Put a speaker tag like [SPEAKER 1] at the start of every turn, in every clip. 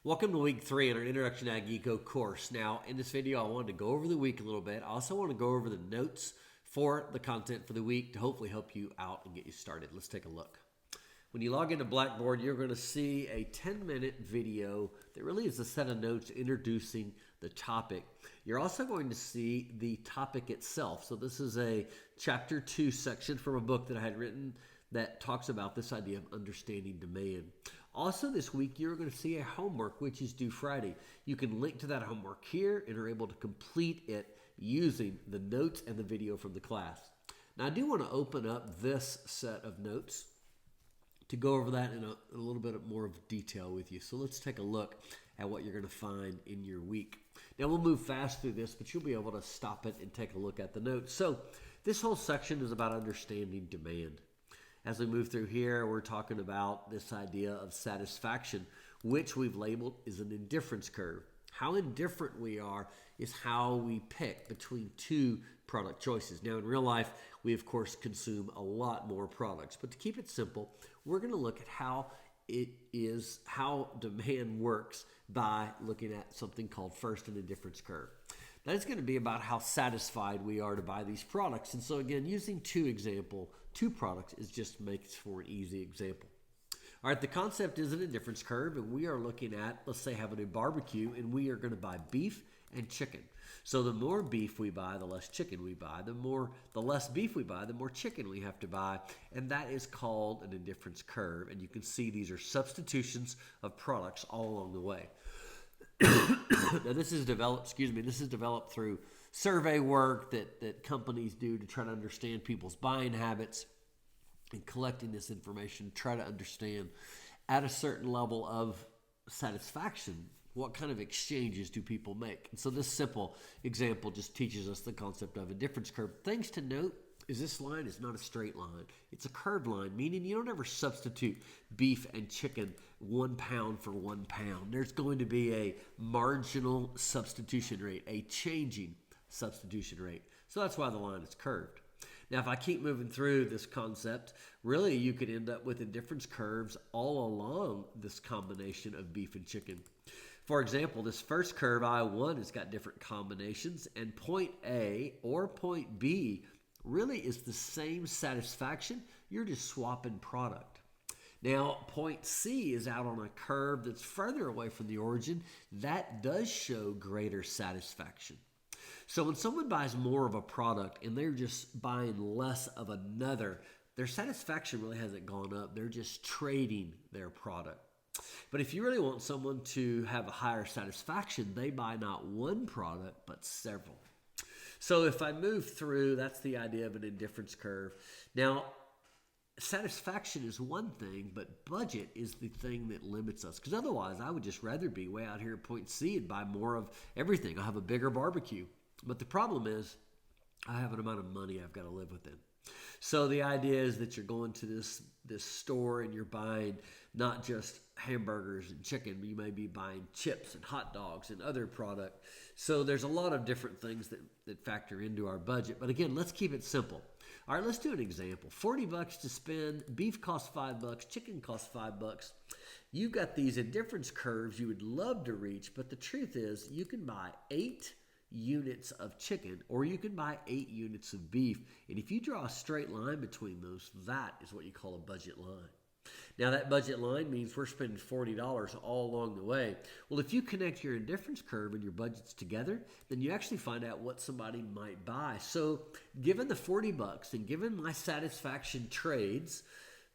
[SPEAKER 1] Welcome to week 3 in our Introduction to Ag Eco course. Now, in this video, I wanted to go over the week a little bit. I also want to go over the notes for the content for the week to hopefully help you out and get you started. Let's take a look. When you log into Blackboard, you're going to see a 10-minute video that really is a set of notes introducing the topic. You're also going to see the topic itself. So this is a chapter 2 section from a book that I had written that talks about this idea of understanding demand. Also this week, you're going to see a homework, which is due Friday. You can link to that homework here and are able to complete it using the notes and the video from the class. Now, I do want to open up this set of notes to go over that in a little bit more of detail with you. So let's take a look at what you're going to find in your week. Now, we'll move fast through this, but you'll be able to stop it and take a look at the notes. So this whole section is about understanding demand. As we move through here, we're talking about this idea of satisfaction, which we've labeled as an indifference curve. How indifferent we are is how we pick between two product choices. Now, in real life, we, of course, consume a lot more products. But to keep it simple, we're going to look at how demand works by looking at something called first an indifference curve. That is going to be about how satisfied we are to buy these products. And so again, using two products is just makes for an easy example. All right, the concept is an indifference curve, and we are looking at, let's say, having a barbecue, and we are going to buy beef and chicken. So the more beef we buy, the less chicken we buy. The less beef we buy, the more chicken we have to buy, and that is called an indifference curve. And you can see these are substitutions of products all along the way. Now, this is developed through survey work that companies do to try to understand people's buying habits and collecting this information, try to understand at a certain level of satisfaction, what kind of exchanges do people make. And so this simple example just teaches us the concept of a indifference curve. Things to note is this line is not a straight line. It's a curved line, meaning you don't ever substitute beef and chicken 1 pound for 1 pound. There's going to be a marginal substitution rate, a changing substitution rate. So that's why the line is curved. Now, if I keep moving through this concept, really you could end up with indifference curves all along this combination of beef and chicken. For example, this first curve, I1, has got different combinations, and point A or point B really is the same satisfaction. You're just swapping product. Now, point C is out on a curve that's further away from the origin. That does show greater satisfaction. So when someone buys more of a product and they're just buying less of another, their satisfaction really hasn't gone up. They're just trading their product. But if you really want someone to have a higher satisfaction, they buy not one product, but several. So if I move through, that's the idea of an indifference curve. Now, satisfaction is one thing, but budget is the thing that limits us. Because otherwise, I would just rather be way out here at point C and buy more of everything. I'll have a bigger barbecue. But the problem is, I have an amount of money I've got to live within. So the idea is that you're going to this store and you're buying not just hamburgers and chicken, but you may be buying chips and hot dogs and other product. So there's a lot of different things that factor into our budget. But again, let's keep it simple. All right, let's do an example. $40 to spend, beef costs $5, chicken costs $5. You've got these indifference curves you would love to reach, but the truth is you can buy 8 units of chicken or you can buy 8 units of beef. And if you draw a straight line between those, that is what you call a budget line. Now, that budget line means we're spending $40 all along the way. Well, if you connect your indifference curve and your budgets together, then you actually find out what somebody might buy. So given the $40 and given my satisfaction trades,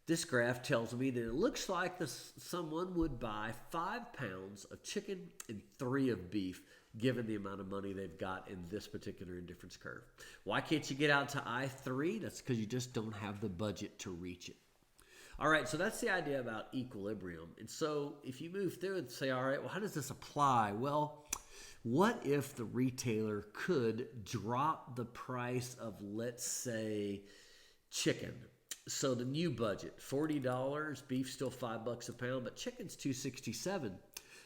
[SPEAKER 1] this graph tells me that it looks like someone would buy 5 pounds of chicken and 3 of beef, given the amount of money they've got in this particular indifference curve. Why can't you get out to I3? That's because you just don't have the budget to reach it. All right, so that's the idea about equilibrium. And so if you move through and say, all right, well, how does this apply? Well, what if the retailer could drop the price of, let's say, chicken? So the new budget, $40, beef still $5 a pound, but chicken's $2.67.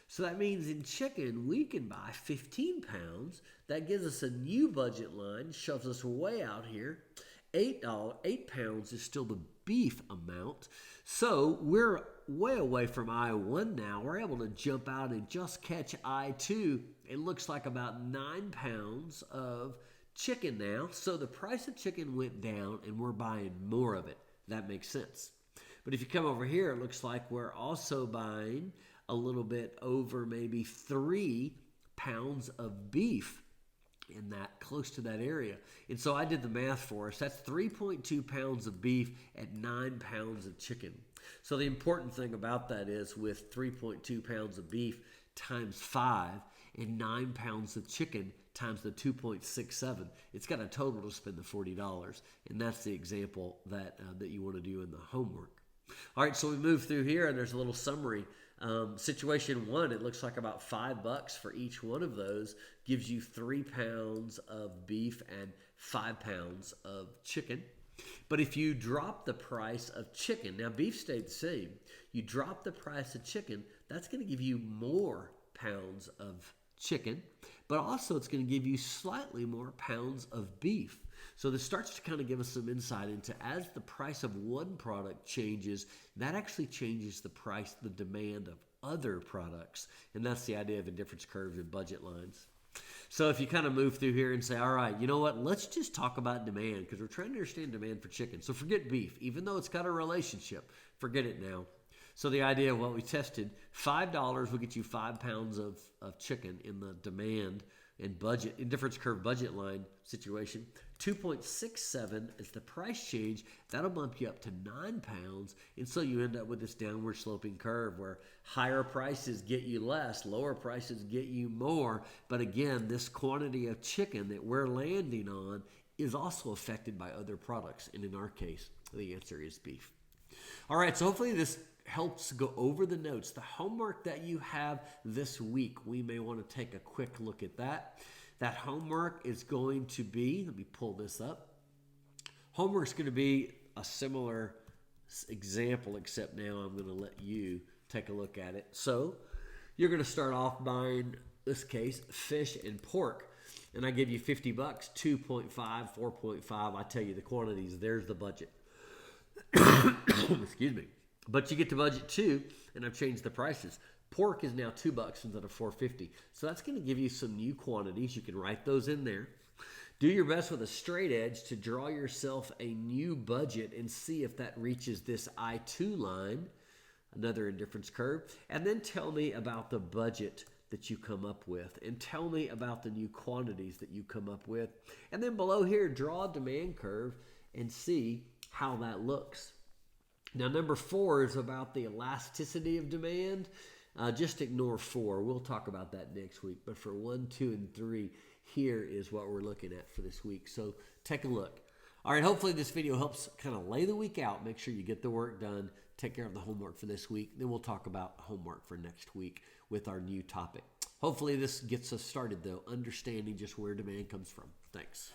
[SPEAKER 1] So that means in chicken, we can buy 15 pounds. That gives us a new budget line, shoves us way out here. 8 pounds is still the beef amount. So we're way away from I-1 now. We're able to jump out and just catch I-2. It looks like about 9 pounds of chicken now. So the price of chicken went down and we're buying more of it. That makes sense. But if you come over here, it looks like we're also buying a little bit over maybe 3 pounds of beef in that, close to that area. And so I did the math for us. That's 3.2 pounds of beef at 9 pounds of chicken. So the important thing about that is with 3.2 pounds of beef times 5 and 9 pounds of chicken times the 2.67, it's got a total to spend the $40. And that's the example that you want to do in the homework. All right, so we move through here and there's a little summary. Situation 1, it looks like about $5 for each one of those gives you 3 pounds of beef and 5 pounds of chicken. But if you drop the price of chicken, now beef stayed the same, you drop the price of chicken, that's going to give you more pounds of chicken, but also it's going to give you slightly more pounds of beef. So this starts to kind of give us some insight into, as the price of one product changes, that actually changes the price, the demand of other products. And that's the idea of indifference curves and budget lines. So if you kind of move through here and say, all right, you know what, let's just talk about demand, because we're trying to understand demand for chicken. So forget beef, even though it's got a relationship, forget it now. So the idea of what we tested, $5 will get you 5 pounds of chicken in the demand and budget, indifference curve budget line situation. 2.67 is the price change. That'll bump you up to 9 pounds. And so you end up with this downward sloping curve where higher prices get you less, lower prices get you more. But again, this quantity of chicken that we're landing on is also affected by other products. And in our case, the answer is beef. All right, so hopefully this helps go over the notes. The homework that you have this week, we may want to take a quick look at that. That homework is going to be, let me pull this up. Homework's going to be a similar example, except now I'm going to let you take a look at it. So you're going to start off buying, this case, fish and pork. And I give you $50, 2.5, 4.5. I tell you the quantities, there's the budget. Excuse me. But you get to budget 2, and I've changed the prices. Pork is now $2 instead of $4.50. So that's going to give you some new quantities. You can write those in there. Do your best with a straight edge to draw yourself a new budget and see if that reaches this I2 line, another indifference curve. And then tell me about the budget that you come up with, and tell me about the new quantities that you come up with. And then below here, draw a demand curve and see how that looks. Now, number 4 is about the elasticity of demand. Just ignore 4. We'll talk about that next week. But for 1, 2, and 3, here is what we're looking at for this week. So take a look. All right, hopefully this video helps kind of lay the week out. Make sure you get the work done. Take care of the homework for this week. Then we'll talk about homework for next week with our new topic. Hopefully this gets us started, though, understanding just where demand comes from. Thanks.